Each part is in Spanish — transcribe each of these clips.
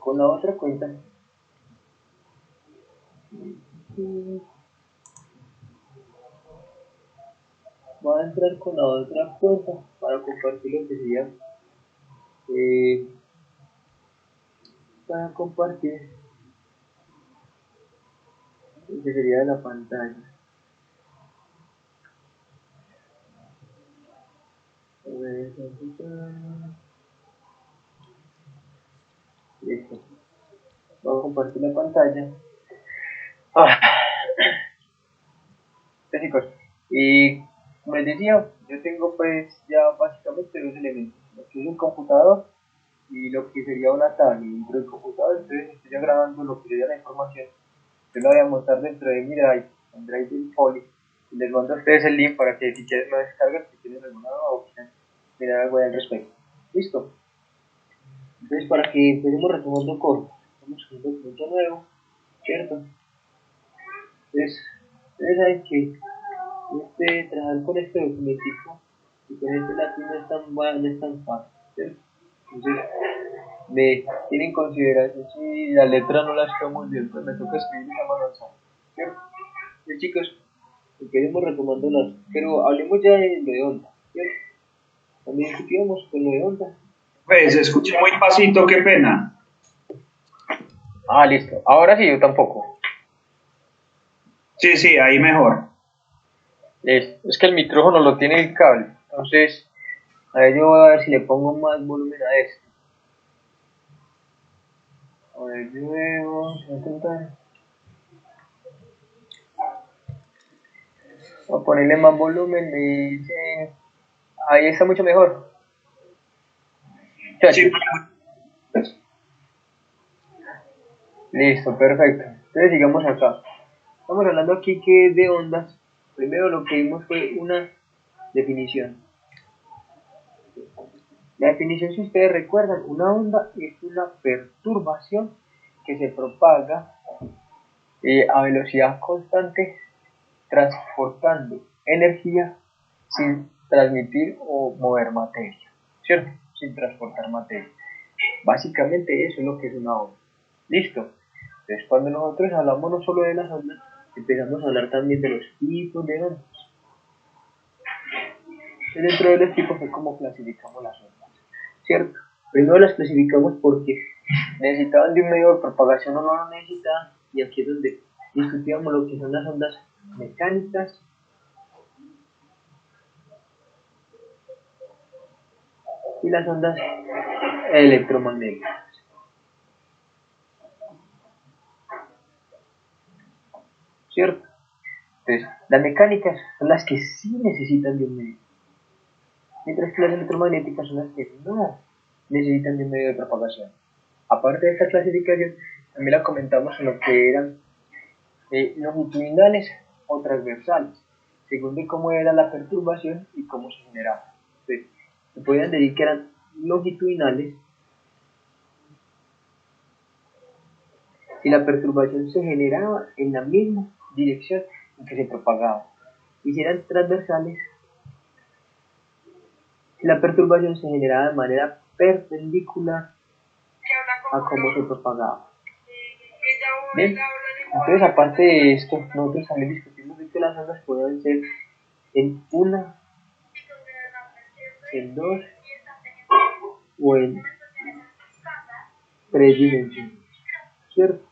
con la otra cuenta. Voy a entrar con la otra cuenta para compartir lo que sería, para compartir lo que sería la pantalla. Listo. Voy a compartir la pantalla. Chicos, y como les decía, yo tengo pues ya básicamente dos elementos, lo que es un computador y lo que sería una tablet dentro del computador. Entonces estoy ya grabando lo que sería la información. Yo la voy a montar dentro de mi drive, en drive del Poly, y les mando a ustedes el link para que si quieren lo descarguen, si tienen alguna duda o quieren mirar algo al respecto. ¿Listo? Entonces para que empecemos retomando coro, vamos con un documento nuevo, ¿cierto? Entonces, ustedes saben que trabajar con este documentico y con este lápiz no es tan fácil, ¿cierto? Entonces, me tienen en consideración si la letra no la está muy bien, pues me toca escribir esa mano alzada, ¿cierto? Entonces, chicos, empecemos retomando pero hablemos ya de lo de onda, ¿cierto? También discutíamos con lo de onda. Pues se escucha muy pasito, qué pena. Ah, listo. Ahora sí, yo tampoco. Sí, ahí mejor. Es que el micrófono lo tiene el cable, entonces, a ver, yo voy a ver si le pongo más volumen a esto. A ver, yo voy a intentar. Voy a ponerle más volumen, me dice. Ahí está mucho mejor. Sí. Listo, perfecto. Entonces sigamos acá. Estamos hablando aquí que de ondas. Primero lo que vimos fue una definición. La definición, si ustedes recuerdan, una onda es una perturbación que se propaga a velocidad constante, transportando energía sin transmitir o mover materia, ¿cierto? Sin transportar materia. Básicamente eso es lo que es una onda. Listo. Entonces cuando nosotros hablamos no solo de las ondas, empezamos a hablar también de los tipos de ondas. Y dentro de los tipos es como clasificamos las ondas, ¿cierto? Primero las clasificamos porque necesitaban de un medio de propagación o no lo necesitaban, y aquí es donde discutíamos lo que son las ondas mecánicas y las ondas electromagnéticas, ¿cierto? Entonces, las mecánicas son las que sí necesitan de un medio, mientras que las electromagnéticas son las que no necesitan de un medio de propagación. Aparte de esta clasificación, también la comentamos en lo que eran longitudinales o transversales, según de cómo era la perturbación y cómo se generaba. Entonces, se podían decir que eran longitudinales si la perturbación se generaba en la misma dirección en que se propagaba, y si eran transversales si la perturbación se generaba de manera perpendicular a cómo se propagaba. Bien, entonces aparte de esto, nosotros también discutimos de que las ondas pueden ser en una, en dos o en tres dimensiones, ¿cierto?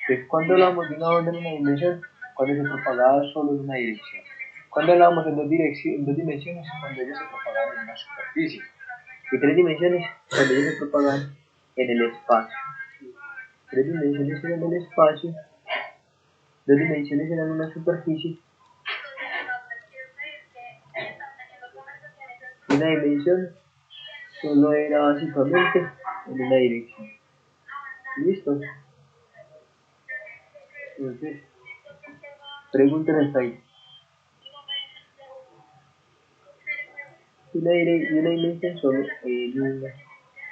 Entonces, cuando hablamos de una onda en una dimensión, cuando se propagaba solo en una dirección. Cuando hablábamos en dos dimensiones, cuando ellos se propagaban en una superficie. Y tres dimensiones, cuando ellos se propagaban en el espacio. Tres dimensiones eran el espacio, dos dimensiones eran una superficie, y una dimensión solo era básicamente en una dirección. ¿Listo? Entonces, pregunten hasta ahí. Una dimensión solo en una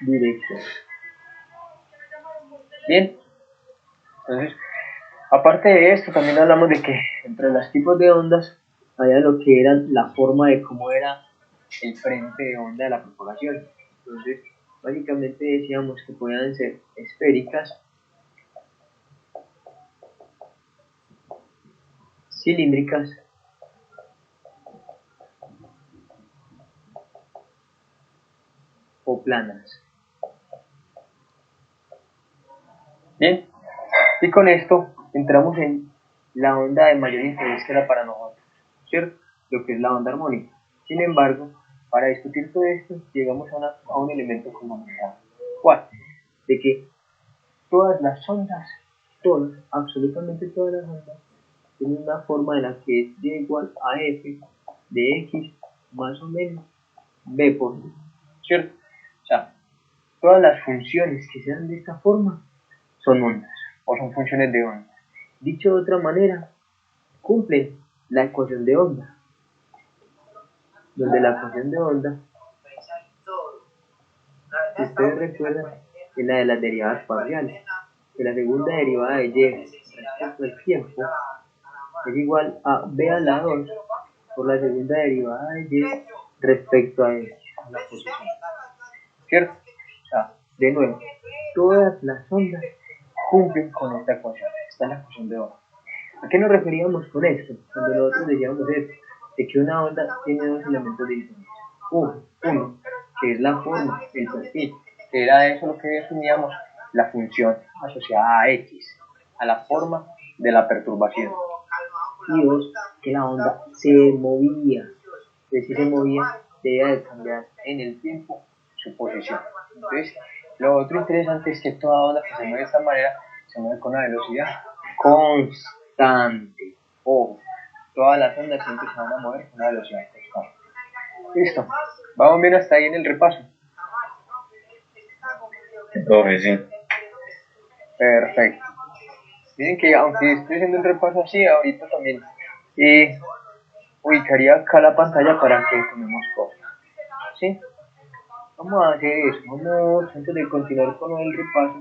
dirección. Bien, entonces, aparte de esto, también hablamos de que entre los tipos de ondas había lo que era la forma de cómo era el frente de onda de la propagación. Entonces, básicamente decíamos que podían ser esféricas, cilíndricas o planas. Bien, y con esto entramos en la onda de mayor interés que era para nosotros, ¿cierto? Lo que es la onda armónica. Sin embargo, para discutir todo esto, llegamos a un elemento fundamental. ¿Cuál? De que todas las ondas, todas, absolutamente todas las ondas, tienen una forma en la que es y igual a f de x más o menos b por d, ¿cierto? O sea, todas las funciones que sean de esta forma son ondas, o son funciones de onda. Dicho de otra manera, cumplen la ecuación de onda, donde la ecuación de onda, si ustedes recuerdan, es la de las derivadas parciales, que la segunda derivada de y respecto al tiempo es igual a b a la 2 por la segunda derivada de y respecto a x, a la posición, ¿cierto? O sea, de nuevo, todas las ondas cumplen con esta ecuación. Esta es la ecuación de onda. ¿A qué nos referíamos con esto? Cuando nosotros decíamos esto, de que una onda tiene dos elementos diferentes. Uno, que es la forma, el perfil, que era eso lo que definíamos, la función asociada a x, a la forma de la perturbación. Y dos, que la onda se movía. Es decir, se movía, debía de cambiar en el tiempo su posición. Entonces, lo otro interesante es que toda onda que se mueve de esta manera se mueve con una velocidad constante. Ojo, todas las ondas siempre se van a mover con una velocidad constante. Listo. Vamos bien hasta ahí en el repaso. Sí. Perfecto. Miren que aunque estoy haciendo un repaso así, ahorita también ubicaría acá la pantalla para que tomemos cosas. ¿Sí? Vamos a hacer eso. Vamos, antes de continuar con el repaso,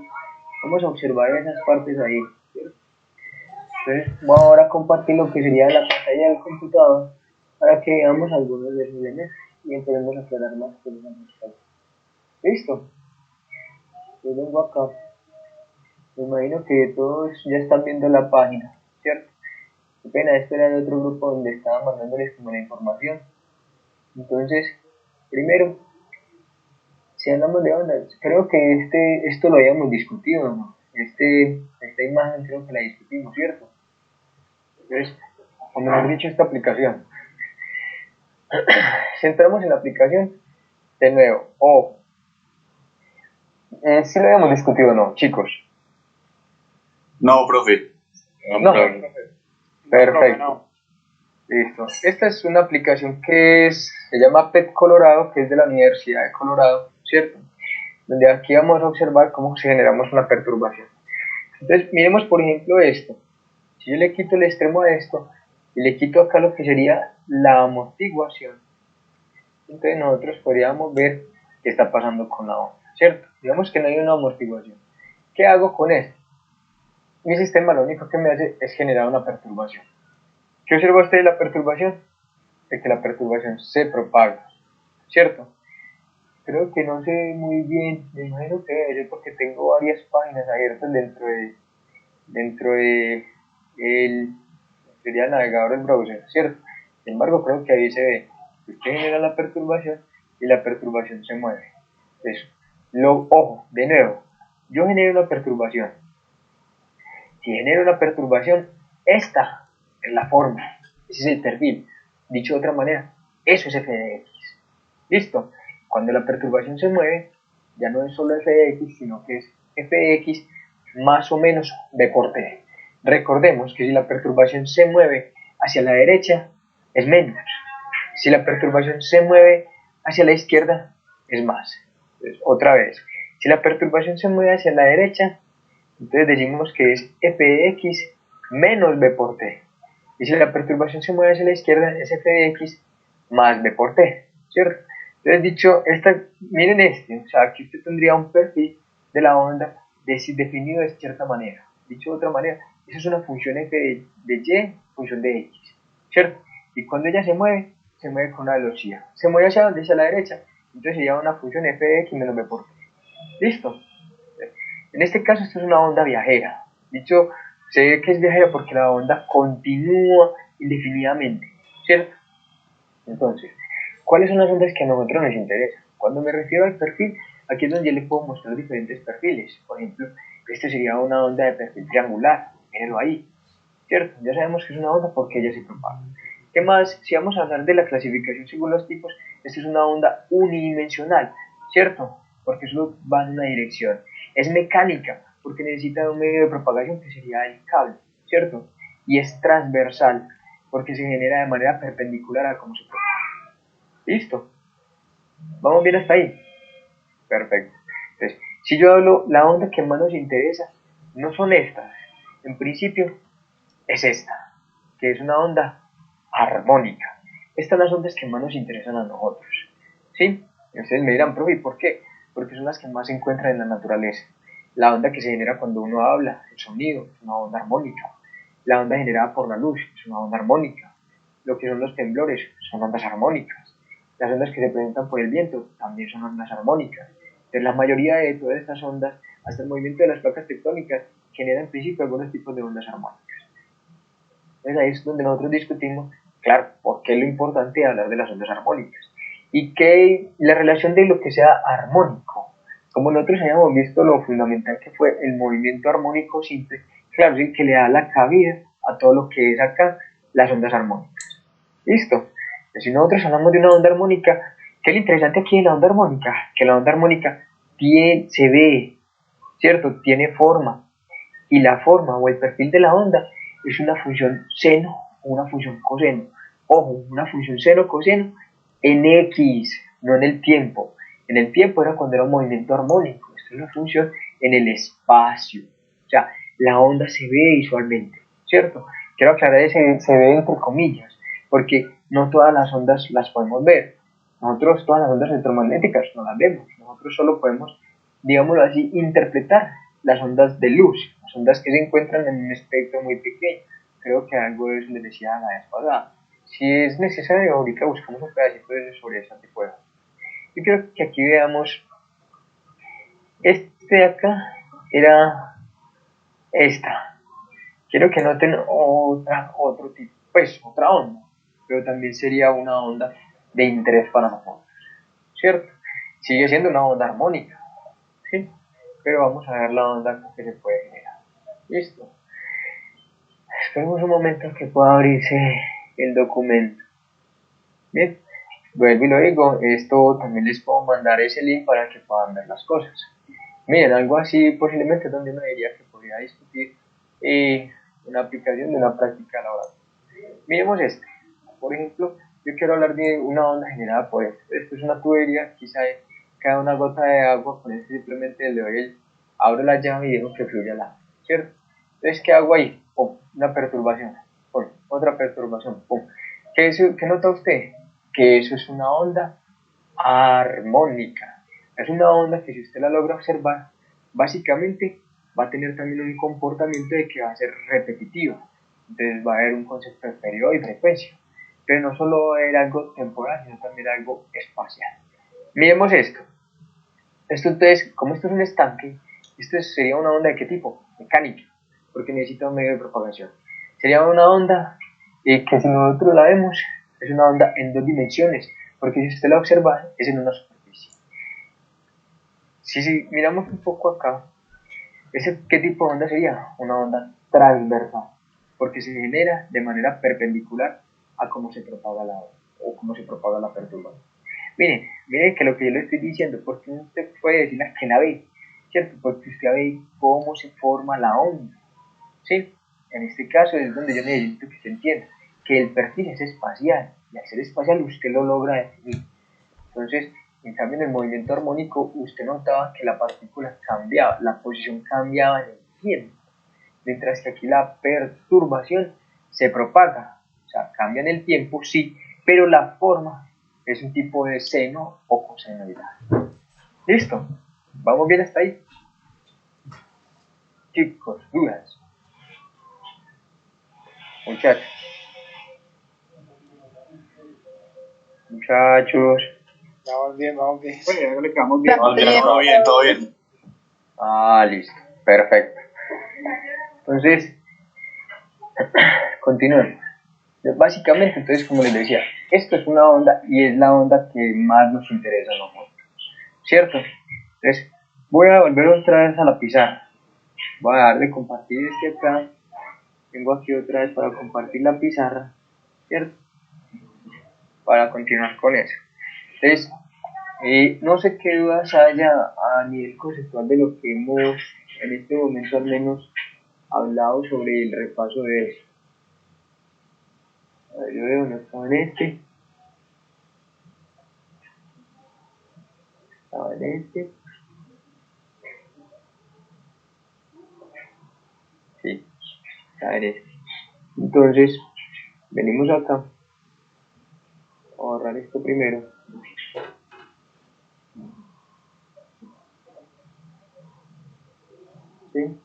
vamos a observar esas partes ahí, ¿cierto? Entonces voy ahora a compartir lo que sería la pantalla del computador para que veamos algunos de esos elementos y empecemos a aclarar más cosas al respecto. ¿Listo? Yo vengo acá. Me imagino que todos ya están viendo la página, ¿cierto? Qué pena, esto era de otro grupo donde estaba mandándoles como la información. Entonces, primero, si hablamos de ondas, creo que esto lo habíamos discutido, ¿no? Esta imagen creo que la discutimos, ¿cierto? Entonces, o mejor dicho, esta aplicación. Si entramos en la aplicación, de nuevo, ojo. Sí lo habíamos discutido, ¿no, chicos? No, profe. No. Perfecto. Listo. Esta es una aplicación que se llama PET Colorado, que es de la Universidad de Colorado, ¿cierto? Donde aquí vamos a observar cómo se generamos una perturbación. Entonces, miremos por ejemplo esto. Si yo le quito el extremo a esto y le quito acá lo que sería la amortiguación, entonces nosotros podríamos ver qué está pasando con la onda, ¿cierto? Digamos que no hay una amortiguación. ¿Qué hago con esto? Mi sistema lo único que me hace es generar una perturbación. ¿Qué observa usted de la perturbación? De que la perturbación se propaga, ¿cierto? Creo que no sé muy bien, me imagino que debe ser porque tengo varias páginas abiertas dentro de el sería el navegador del browser, ¿cierto? Sin embargo, creo que ahí se ve que usted genera la perturbación y la perturbación se mueve. Eso. Ojo, de nuevo, yo genero una perturbación. Si genero una perturbación, esta es la forma, ese es el perfil. Dicho de otra manera, eso es f de x. ¿Listo? Cuando la perturbación se mueve, ya no es solo f de x, sino que es f de x más o menos b por t. Recordemos que si la perturbación se mueve hacia la derecha, es menos. Si la perturbación se mueve hacia la izquierda, es más. Entonces, otra vez, si la perturbación se mueve hacia la derecha, entonces decimos que es f de x menos b por t. Y si la perturbación se mueve hacia la izquierda, es f de x más b por t, ¿cierto? Entonces dicho, miren o sea, aquí usted tendría un perfil de la onda definido de cierta manera. Dicho de otra manera, eso es una función f de y, función de x, ¿cierto? Y cuando ella se mueve con una velocidad. Se mueve hacia la derecha, entonces sería una función f de x menos b por t. ¿Listo? En este caso esto es una onda viajera. Dicho, se ve que es viajera porque la onda continúa indefinidamente, ¿cierto? Entonces, ¿cuáles son las ondas que a nosotros nos interesan? Cuando me refiero al perfil, aquí es donde yo le puedo mostrar diferentes perfiles. Por ejemplo, este sería una onda de perfil triangular, mírenlo ahí, ¿cierto? Ya sabemos que es una onda porque ella se propaga. ¿Qué más? Si vamos a hablar de la clasificación según los tipos, esta es una onda unidimensional, ¿cierto? Porque solo va en una dirección. Es mecánica, porque necesita un medio de propagación que sería el cable, ¿cierto? Y es transversal, porque se genera de manera perpendicular a cómo se propaga. ¿Listo? ¿Vamos bien hasta ahí? Perfecto. Entonces, si yo hablo, la onda que más nos interesa no son estas. En principio, es esta, que es una onda armónica. Estas son las ondas que más nos interesan a nosotros. ¿Sí? Y ustedes me dirán, profe, ¿por qué? Porque son las que más se encuentran en la naturaleza. La onda que se genera cuando uno habla, el sonido, es una onda armónica. La onda generada por la luz es una onda armónica. Lo que son los temblores son ondas armónicas. Las ondas que se presentan por el viento también son ondas armónicas. Entonces, la mayoría de todas estas ondas, hasta el movimiento de las placas tectónicas, genera en principio algunos tipos de ondas armónicas. Entonces ahí es donde nosotros discutimos, claro, por qué es lo importante de hablar de las ondas armónicas y qué la relación de lo que sea armónico. Como nosotros habíamos visto lo fundamental que fue el movimiento armónico simple, claro, sí, que le da la cabida a todo lo que es acá las ondas armónicas. ¿Listo? Entonces, si nosotros hablamos de una onda armónica, ¿qué es lo interesante aquí de la onda armónica? Que la onda armónica se ve, ¿cierto? Tiene forma, y la forma o el perfil de la onda es una función seno o una función coseno. Ojo, una función seno o coseno en X, no en el tiempo. En el tiempo era cuando era un movimiento armónico. Esto es una función en el espacio. O sea, la onda se ve visualmente, ¿cierto? Quiero aclarar ese se ve entre comillas, porque no todas las ondas las podemos ver. Nosotros todas las ondas electromagnéticas no las vemos. Nosotros solo podemos, digámoslo así, interpretar las ondas de luz, las ondas que se encuentran en un espectro muy pequeño. Creo que algo de eso les decía la vez pasada. Si es necesario, ahorita buscamos un pedacito sobre esa tipo de ondas. Yo creo que aquí veamos, este de acá era esta. Quiero que noten otro tipo, pues otra onda, pero también sería una onda de interés para nosotros, ¿cierto? Sigue siendo una onda armónica, ¿sí? Pero vamos a ver la onda que se puede generar. Listo. Esperemos un momento que pueda abrirse el documento. Bien, vuelvo y lo digo, esto también les puedo mandar ese link para que puedan ver las cosas. Miren, algo así posiblemente donde uno diría que podría discutir una aplicación de una práctica laboral. Miremos este. Por ejemplo, yo quiero hablar de una onda generada por esto. Esto es una tubería, quizá cae una gota de agua, con esto simplemente le doy abro la llave y dejo que fluya el agua, ¿cierto? Entonces, ¿qué hago ahí? Pum, una perturbación, pum, otra perturbación, pum. ¿Qué nota usted? Que eso es una onda armónica. Es una onda que si usted la logra observar, básicamente va a tener también un comportamiento de que va a ser repetitiva. Entonces va a haber un concepto de periodo y frecuencia. Pero no solo va a haber algo temporal, sino también algo espacial. Miremos esto. Esto entonces, como esto es un estanque, esto sería una onda de qué tipo? Mecánica, porque necesita un medio de propagación. Sería una onda que si nosotros la vemos, es una onda en dos dimensiones, porque si usted la observa, es en una superficie. Si miramos un poco acá, ¿qué tipo de onda sería? Una onda transversal, porque se genera de manera perpendicular a cómo se propaga la onda, o cómo se propaga la perturbación. Miren que lo que yo le estoy diciendo, porque usted puede decir que la ve, ¿cierto? Porque usted ve cómo se forma la onda, ¿sí? En este caso es donde yo necesito que se entienda que el perfil es espacial, y al ser espacial usted lo logra definir. Entonces, en cambio, en el movimiento armónico, usted notaba que la partícula cambiaba, la posición cambiaba en el tiempo, mientras que aquí la perturbación se propaga, o sea, cambia en el tiempo, sí, pero la forma es un tipo de seno o cosenoidal. ¿Listo? ¿Vamos bien hasta ahí? Chicos, dudas. Muchachos. Muchachos. Vamos bien, vamos bien. Bueno, le quedamos bien. Vamos bien, todo bien, todo bien. Ah, listo. Perfecto. Entonces, continuemos. Básicamente, entonces, como les decía, esto es una onda y es la onda que más nos interesa a nosotros, ¿cierto? Entonces, voy a volver otra vez a la pizarra. Voy a darle compartir este acá. Tengo aquí otra vez para compartir la pizarra, ¿cierto? Para continuar con eso. Entonces, no sé qué dudas haya a nivel conceptual de lo que hemos, en este momento al menos, hablado sobre el repaso de eso. A ver, yo veo, no estaba en este. Estaba en este. Sí, estaba en este. Entonces, venimos acá. Vamos a borrar esto primero. ¿Sí?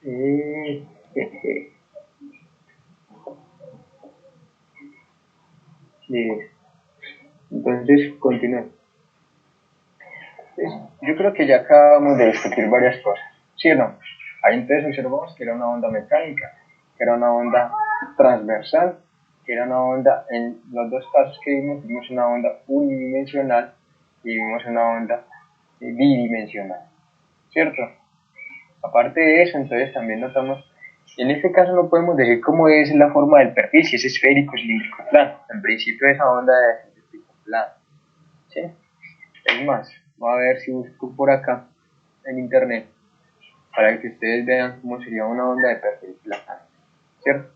Listo. Entonces, continuemos. Yo creo que ya acabamos de discutir varias cosas, ¿sí o no? Ahí entonces observamos que era una onda mecánica, que era una onda transversal, que era una onda, en los dos casos que vimos una onda unidimensional y vimos una onda bidimensional, ¿cierto? Aparte de eso, entonces también notamos, en este caso no podemos decir cómo es la forma del perfil, si es esférico, cilíndrico, plano. En principio esa onda es de tipo plano, ¿sí? Es más, voy a ver si busco por acá en internet para que ustedes vean cómo sería una onda de perfil plano, ¿cierto?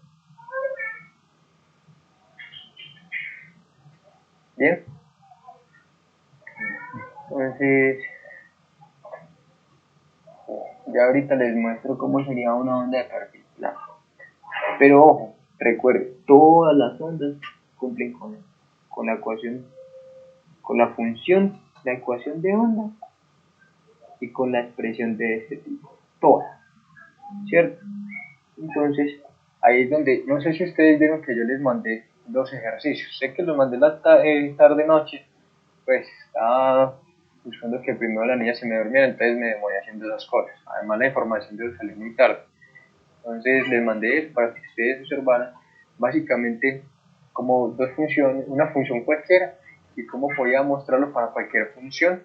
Bien, entonces ya ahorita les muestro cómo sería una onda de perfil plano. Pero ojo, recuerden, todas las ondas cumplen con la ecuación, con la función, la ecuación de onda y con la expresión de este tipo, todas, ¿cierto? Entonces, ahí es donde, no sé si ustedes vieron que yo les mandé dos ejercicios, sé que los mandé la tarde noche, pues estaba buscando que primero la niña se me durmiera, entonces me demoré haciendo esas cosas, además la información de salir muy tarde, entonces les mandé eso para que ustedes observaran básicamente como dos funciones, una función cualquiera y cómo podía mostrarlo para cualquier función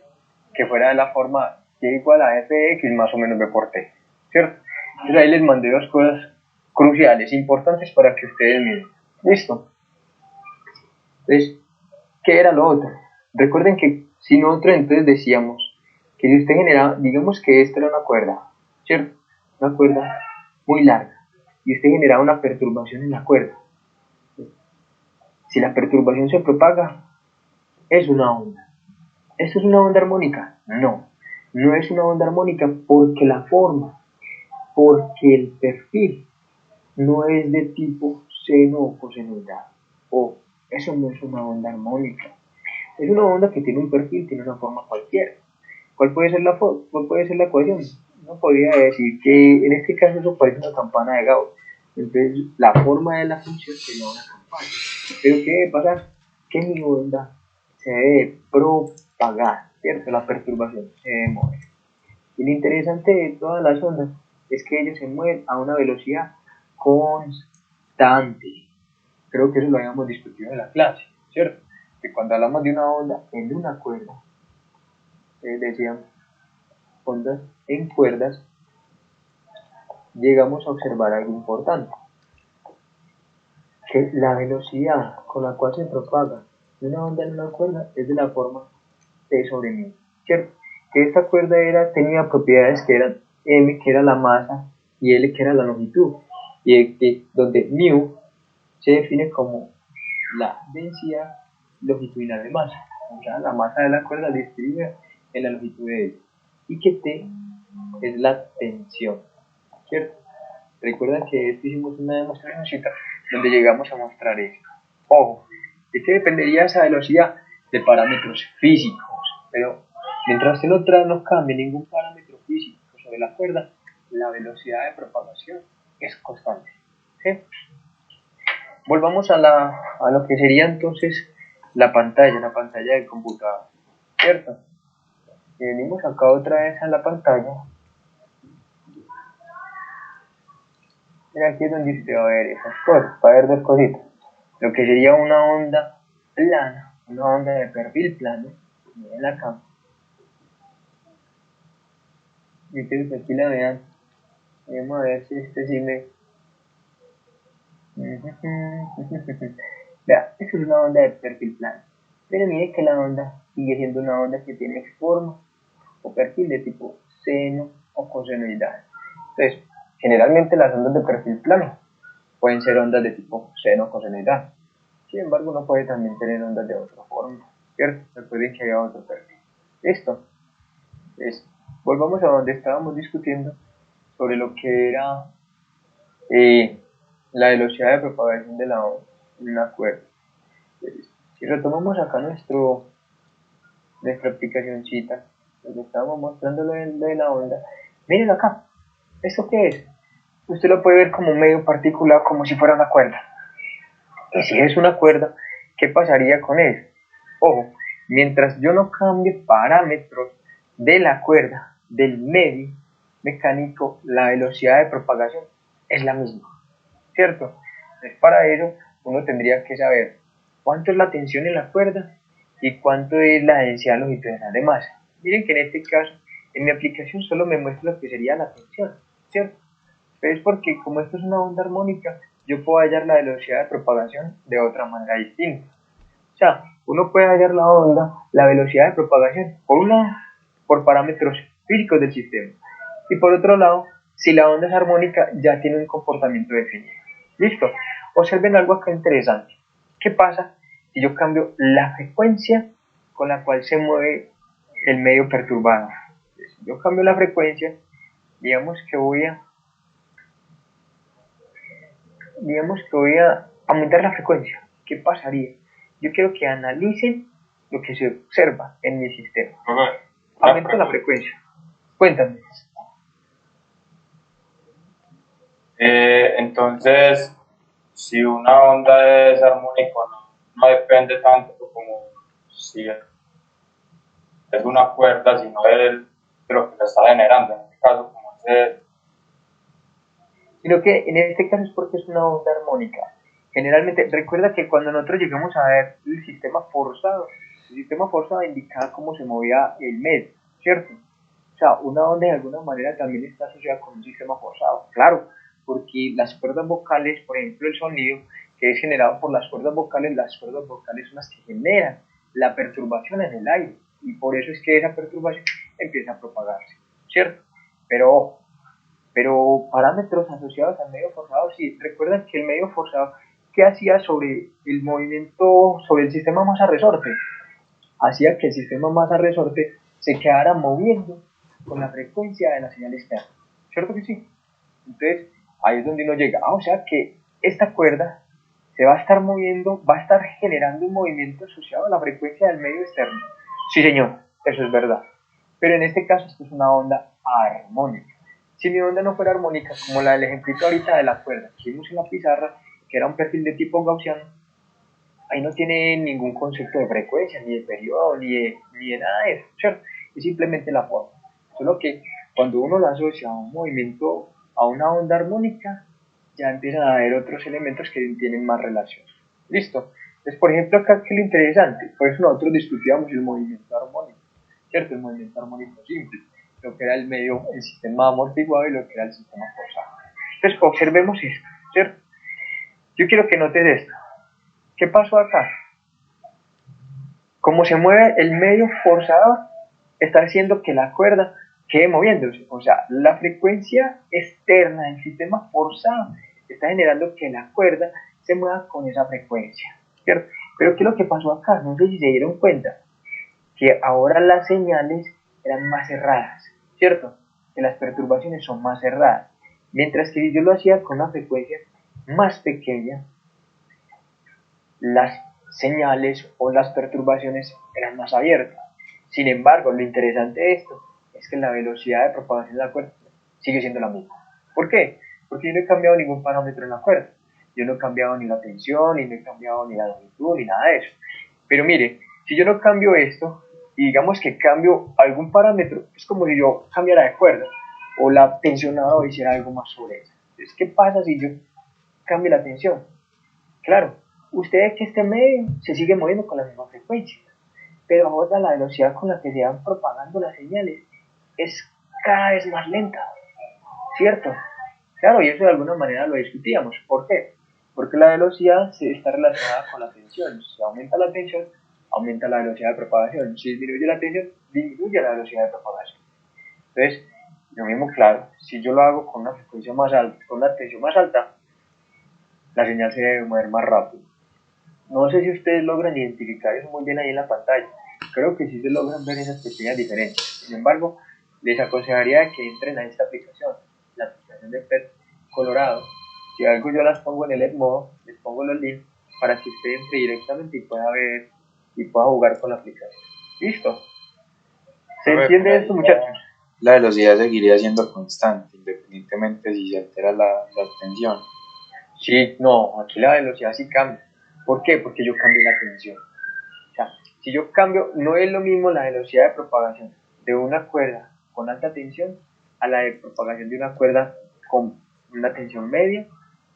que fuera de la forma y igual a f de x más o menos b por t, ¿cierto? Entonces ahí les mandé dos cosas cruciales, importantes para que ustedes miren. ¿Listo? Entonces, ¿qué era lo otro? Recuerden que si nosotros entonces decíamos que si usted generaba, digamos que esta era una cuerda, ¿cierto? Una cuerda muy larga, y usted generaba una perturbación en la cuerda. Si la perturbación se propaga, es una onda. ¿Esto es una onda armónica? No, no es una onda armónica porque la forma, porque el perfil no es de tipo seno o cosenoidal. O eso no es una onda armónica. Es una onda que tiene un perfil, tiene una forma cualquiera. ¿Cuál puede ser cuál puede ser la ecuación? No podría decir que en este caso eso parece una campana de Gauss. Entonces la forma de la función sería una campana. Pero ¿qué debe pasar? Que mi onda se debe propagar, ¿cierto? La perturbación se debe mover. Y lo interesante de todas las ondas es que ellos se mueven a una velocidad constante. Creo que eso lo habíamos discutido en la clase, ¿cierto? Que cuando hablamos de una onda en una cuerda, decíamos ondas en cuerdas, llegamos a observar algo importante, que la velocidad con la cual se propaga una onda en una cuerda es de la forma T sobre μ, ¿cierto? Que esta cuerda tenía propiedades que eran m, que era la masa, y l, que era la longitud, y donde μ se define como la densidad longitudinal de masa, o sea, la masa de la cuerda distribuida en la longitud de ella, y que T es la tensión, ¿cierto? Recuerdan que hicimos una demostración donde llegamos a mostrar esto. Ojo, ¿de qué dependería esa velocidad? De parámetros físicos, pero mientras no cambie ningún parámetro físico sobre la cuerda, la velocidad de propagación es constante. ¿Sí? Volvamos a lo que sería entonces la pantalla del computador, ¿cierto? Y venimos acá otra vez a la pantalla. Mira, aquí es donde usted va a ver esas cosas, va a ver dos cositas. Lo que sería una onda plana, una onda de perfil plano, miren acá. Yo quiero que aquí la vean. Vamos a ver si este sí me... Vea, esto es una onda de perfil plano. Pero mire que la onda sigue siendo una onda que tiene forma o perfil de tipo seno o cosenoidal. Entonces, generalmente las ondas de perfil plano pueden ser ondas de tipo seno o cosenoidal. Sin embargo, uno puede también tener ondas de otra forma, ¿cierto? Recuerden que haya otro perfil. Listo. Entonces, volvamos a donde estábamos discutiendo sobre lo que era la velocidad de propagación de la onda en una cuerda. Entonces, si retomamos acá nuestra aplicacióncita, donde estábamos mostrando lo de la onda, miren acá, ¿esto qué es? Usted lo puede ver como un medio particular, como si fuera una cuerda. Y si es una cuerda, ¿qué pasaría con él? Ojo, mientras yo no cambie parámetros de la cuerda, del medio mecánico, la velocidad de propagación es la misma, ¿cierto? Entonces, para eso uno tendría que saber cuánto es la tensión en la cuerda y cuánto es la densidad longitudinal de masa. Miren que en este caso, en mi aplicación solo me muestra lo que sería la tensión, ¿cierto? Es porque como esto es una onda armónica, yo puedo hallar la velocidad de propagación de otra manera distinta. O sea, uno puede hallar la onda, la velocidad de propagación, por un lado, por parámetros físicos del sistema. Y por otro lado, si la onda es armónica, ya tiene un comportamiento definido. ¿Listo? Observen algo acá interesante. ¿Qué pasa si yo cambio la frecuencia con la cual se mueve el medio perturbado? Si yo cambio la frecuencia, digamos que voy a aumentar la frecuencia. ¿Qué pasaría? Yo quiero que analicen lo que se observa en mi sistema. Aumento la frecuencia. Cuéntame. Entonces, si una onda es armónica, no depende tanto como si es una cuerda, sino de lo que se está generando. En este caso, como es Sino que en este caso es porque es una onda armónica. Generalmente, recuerda que cuando nosotros llegamos a ver el sistema forzado indicaba cómo se movía el medio, ¿cierto? O sea, una onda de alguna manera también está asociada con un sistema forzado, claro, porque las cuerdas vocales, por ejemplo, el sonido que es generado por las cuerdas vocales son las que generan la perturbación en el aire, y por eso es que esa perturbación empieza a propagarse, ¿cierto? Pero parámetros asociados al medio forzado, sí, recuerdan que el medio forzado, ¿qué hacía sobre el movimiento, sobre el sistema masa-resorte? Hacía que el sistema masa-resorte se quedara moviendo con la frecuencia de la señal externa, ¿cierto que sí? Entonces, ahí es donde uno llega, o sea que esta cuerda se va a estar moviendo, va a estar generando un movimiento asociado a la frecuencia del medio externo. Sí, señor, eso es verdad. Pero en este caso, esto es una onda armónica. Si mi onda no fuera armónica, como la del ejemplito ahorita de la cuerda que vimos en la pizarra, que era un perfil de tipo gaussiano, ahí no tiene ningún concepto de frecuencia, ni de periodo, ni de nada de eso, ¿cierto? Es simplemente la forma. Solo que cuando uno lo asocia a un movimiento, a una onda armónica, ya empiezan a haber otros elementos que tienen más relación. ¿Listo? Entonces, por ejemplo, acá que lo interesante, por eso nosotros discutíamos el movimiento armónico, ¿cierto? El movimiento armónico simple, lo que era el sistema amortiguado y lo que era el sistema forzado. Entonces, observemos esto, ¿cierto? Yo quiero que notes esto. ¿Qué pasó acá? Como se mueve el medio forzador, está haciendo que la cuerda quede moviéndose. O sea, la frecuencia externa del sistema forzado está generando que la cuerda se mueva con esa frecuencia, ¿cierto? Pero ¿qué es lo que pasó acá? No sé si se dieron cuenta que ahora las señales eran más cerradas, ¿cierto? Que las perturbaciones son más cerradas. Mientras que si yo lo hacía con una frecuencia más pequeña, las señales o las perturbaciones eran más abiertas. Sin embargo, lo interesante de esto es que la velocidad de propagación de la cuerda sigue siendo la misma. ¿Por qué? Porque yo no he cambiado ningún parámetro en la cuerda. Yo no he cambiado ni la tensión, ni no he cambiado ni la longitud, ni nada de eso. Pero mire, si yo no cambio esto, y digamos que cambio algún parámetro, es como si yo cambiara de cuerda, o la tensionada o hiciera algo más sobre ella. Entonces, ¿qué pasa si yo cambio la tensión? Claro, usted que este medio se sigue moviendo con la misma frecuencia, pero ahora la velocidad con la que se van propagando las señales es cada vez más lenta, ¿cierto? Claro, y eso de alguna manera lo discutíamos. ¿Por qué? Porque la velocidad se está relacionada con la tensión. Si aumenta la tensión, aumenta la velocidad de propagación. Si disminuye la tensión, disminuye la velocidad de propagación. Entonces, lo mismo, claro, si yo lo hago con una frecuencia más alta, con una tensión más alta, la señal se debe mover más rápido. No sé si ustedes logran identificar eso muy bien ahí en la pantalla. Creo que sí se logran ver esas pequeñas diferencias. Sin embargo, les aconsejaría que entren a esta aplicación, la aplicación de PET Colorado. Si algo yo las pongo en el Edmodo, les pongo los links para que usted entre directamente y pueda ver y pueda jugar con la aplicación. ¿Listo? ¿Se entiende esto, muchachos? La velocidad seguiría siendo constante, independientemente si se altera la tensión. Sí, no, aquí la velocidad sí cambia. ¿Por qué? Porque yo cambié la tensión. O sea, si yo cambio, no es lo mismo la velocidad de propagación de una cuerda con alta tensión a la de propagación de una cuerda con una tensión media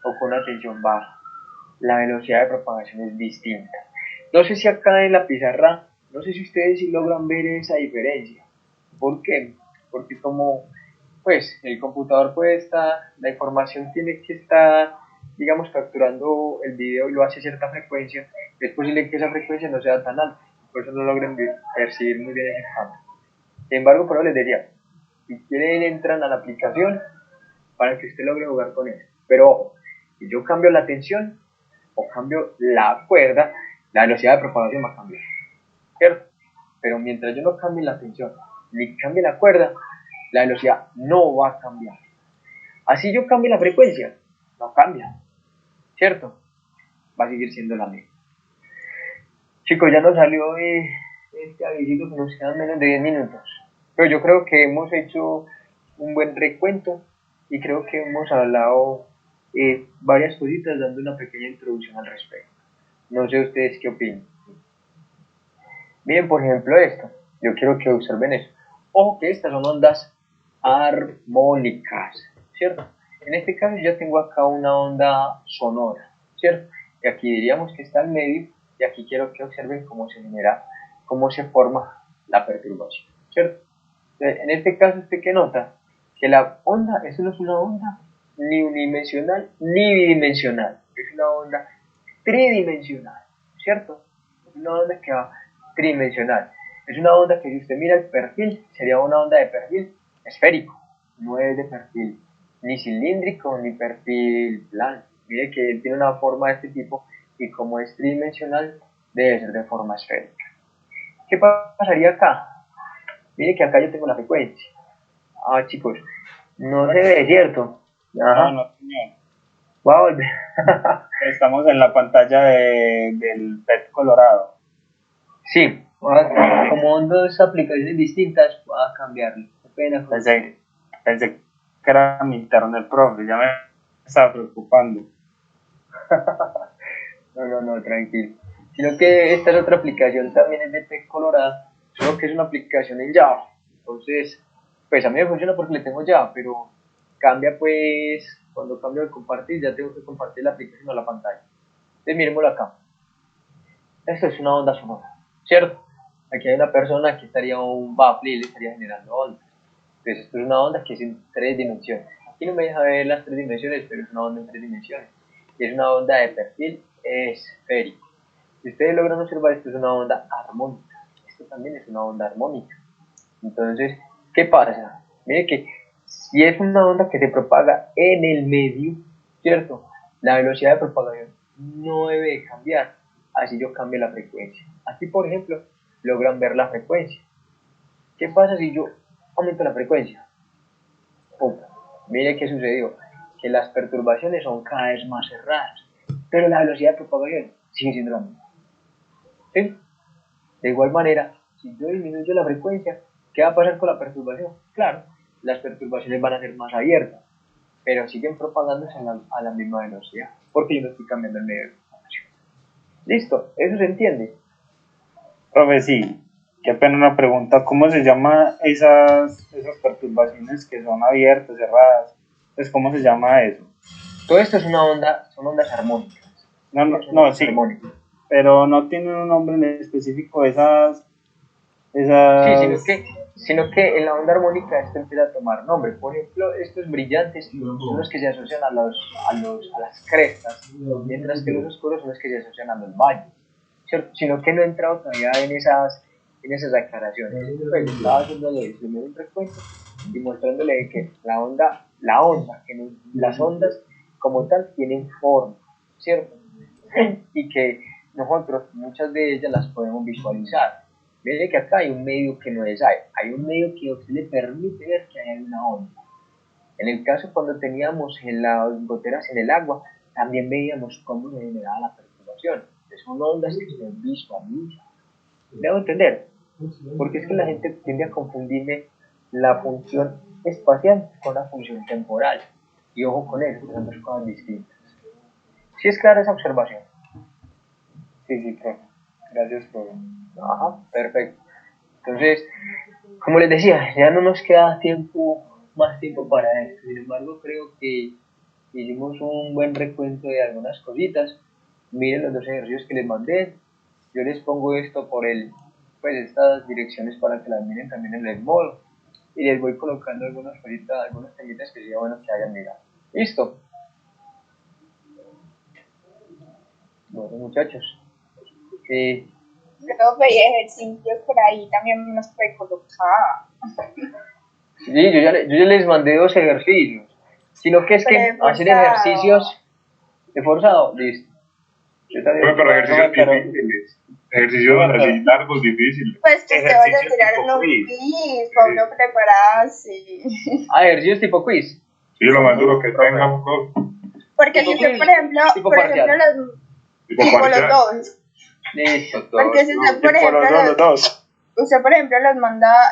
o con una tensión baja. La velocidad de propagación es distinta. No sé si acá en la pizarra, no sé si ustedes sí logran ver esa diferencia. ¿Por qué? Porque como pues el computador puede estar, la información tiene que estar, digamos, capturando el video y lo hace a cierta frecuencia, es posible que esa frecuencia no sea tan alta, por eso no logren percibir muy bien ese cambio. Sin embargo, por eso les diría, si quieren entran a la aplicación para que usted logre jugar con eso. Pero ojo, si yo cambio la tensión o cambio la cuerda, la velocidad de propagación va a cambiar, ¿cierto? Pero mientras yo no cambie la tensión ni cambie la cuerda, la velocidad no va a cambiar. Así yo cambie la frecuencia, no cambia, ¿cierto? Va a seguir siendo la misma. Chicos, ya nos salió este avisito que nos quedan menos de 10 minutos. Pero yo creo que hemos hecho un buen recuento y creo que hemos hablado varias cositas dando una pequeña introducción al respecto. No sé ustedes qué opinan. Miren, por ejemplo, esto. Yo quiero que observen eso. Ojo que estas son ondas armónicas, ¿cierto? En este caso ya tengo acá una onda sonora, ¿cierto? Y aquí diríamos que está al medio, y aquí quiero que observen cómo se genera, cómo se forma la perturbación, ¿cierto? En este caso, ¿usted qué nota? Que la onda, eso no es una onda ni unidimensional ni bidimensional, es una onda tridimensional, ¿cierto? Es una onda que va tridimensional. Es una onda que si usted mira el perfil, sería una onda de perfil esférico, no es de perfil ni cilíndrico ni perfil plano. Mire que él tiene una forma de este tipo y como es tridimensional, debe ser de forma esférica. ¿Qué pasaría acá? Mire que acá yo tengo la frecuencia. Ah, chicos, no se ve, ¿cierto? Ajá. No, señor. Voy a volver. Estamos en la pantalla del PET Colorado. Sí, como son dos aplicaciones distintas, voy a cambiarlo. Pensé que era mi internet, profe, ya me estaba preocupando. No, tranquilo. Sino que esta es otra aplicación, también es de PET Colorado, solo que es una aplicación en Java. Entonces, pues a mí me funciona porque le tengo Java, pero cambia pues, cuando cambio de compartir, ya tengo que compartir la aplicación a la pantalla. Entonces miremoslo acá. Esto es una onda sonora, ¿cierto? Aquí hay una persona, aquí estaría un baffle y le estaría generando ondas. Entonces esto es una onda que es en 3 dimensiones. Aquí no me deja ver las 3 dimensiones, pero es una onda en 3 dimensiones. Y es una onda de perfil esférico. Si ustedes logran observar, esto es una onda armónica. Esto también es una onda armónica. Entonces, ¿qué pasa? Mire que si es una onda que se propaga en el medio, ¿cierto? La velocidad de propagación no debe cambiar, así yo cambio la frecuencia. Aquí, por ejemplo, logran ver la frecuencia. ¿Qué pasa si yo aumento la frecuencia? ¡Pum! Mire qué sucedió, que las perturbaciones son cada vez más cerradas, pero la velocidad de propagación sigue siendo la misma. ¿Sí? De igual manera, si yo disminuyo la frecuencia, ¿qué va a pasar con la perturbación? Claro, las perturbaciones van a ser más abiertas, pero siguen propagándose a la misma velocidad, porque yo no estoy cambiando el medio de propagación. Listo, eso se entiende. Profe, sí, qué pena una pregunta, ¿cómo se llama esas perturbaciones que son abiertas, cerradas? Pues, ¿cómo se llama eso? Todo esto es una onda, son ondas armónicas. No, sí, Armónicas. pero no tienen un nombre en específico Sí, sino que en la onda armónica esto empieza a tomar nombre. Por ejemplo, estos brillantes son los que se asocian a las crestas, mientras que los oscuros son los que se asocian a los valles, ¿cierto? Sino que no he entrado todavía en esas aclaraciones. Pues estaba haciéndole primero un recuento y mostrándole que las ondas como tal tienen forma, ¿cierto? Y que nosotros muchas de ellas las podemos visualizar. Ve que acá hay un medio que no es aire, hay un medio que a usted le permite ver que hay una onda. En el caso cuando teníamos en las goteras en el agua, también veíamos cómo se generaba la perturbación. Son ondas que usted visualiza. ¿Debo entender? Porque es que la gente tiende a confundirme la función espacial con la función temporal. Y ojo con eso, son dos cosas distintas. ¿Sí es clara esa observación? Sí, profe. Gracias, profe. Ajá, perfecto. Entonces, como les decía, ya no nos queda más tiempo para esto. Sin embargo, creo que hicimos un buen recuento de algunas cositas. Miren los dos ejercicios que les mandé. Yo les pongo esto pues estas direcciones para que las miren también en el modo. Y les voy colocando algunas cositas, algunos temitas que sería bueno que hayan mirado. ¿Listo? Bueno, muchachos. Profe, y ejercicios por ahí también nos puede colocar. Sí, yo ya les mandé 2 ejercicios. Sino que es que hacer ejercicios de forzado, listo. Pero ejercicios difíciles. Ejercicios así largos, difíciles. Pues que se vaya a tirar unos quiz para uno prepararse. Ejercicios tipo quiz. Sí, lo más duro que tengamos. Porque si usted, por ejemplo, los dos. Listo, porque si usted, por ejemplo, usted, por ejemplo, los manda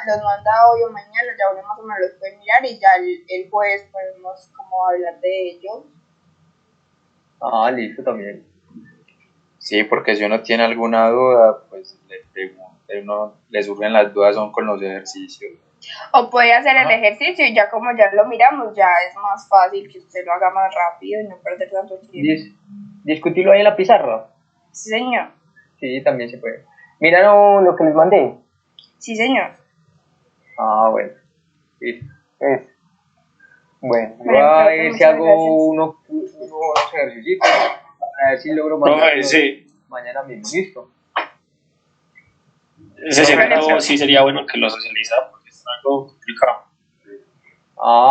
hoy o mañana, ya uno más o menos los puede mirar y ya el jueves podemos como hablar de ellos. Listo también. Sí, porque si uno tiene alguna duda, pues le pregunta, le surgen las dudas son con los ejercicios. O puede hacer el ejercicio y ya como ya lo miramos, ya es más fácil que usted lo haga más rápido y no perder tanto tiempo. ¿Discutirlo ahí en la pizarra? Sí, señor. Sí, también se puede. ¿Miraron lo que les mandé? Sí, señor. Bueno. Listo. Bueno, voy a ver si hago unos ejercicios a ver si logro mandarlos mañana mismo. ¿Listo? Ese segundo sí sería bueno que lo socializara porque es algo complicado.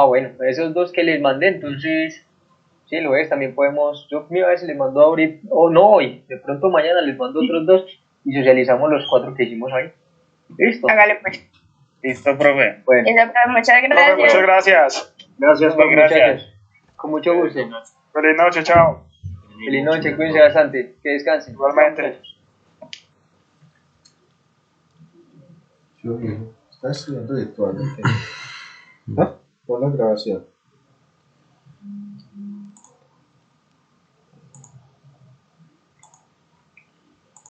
Bueno, esos 2 que les mandé, entonces, sí, lo es, también podemos, yo a veces les mando ahorita, o no hoy, de pronto mañana les mando otros 2 y socializamos los 4 que hicimos ahí. ¿Listo? Hágale pues. Listo, profe. Bueno. Muchas gracias. Muchas gracias. Gracias, muchachos. Con mucho gusto. Feliz noche, chao. Feliz noche, cuídense bastante, que descansen. Igualmente. Yo, está estudiando virtualmente. ¿Ah? Por la grabación.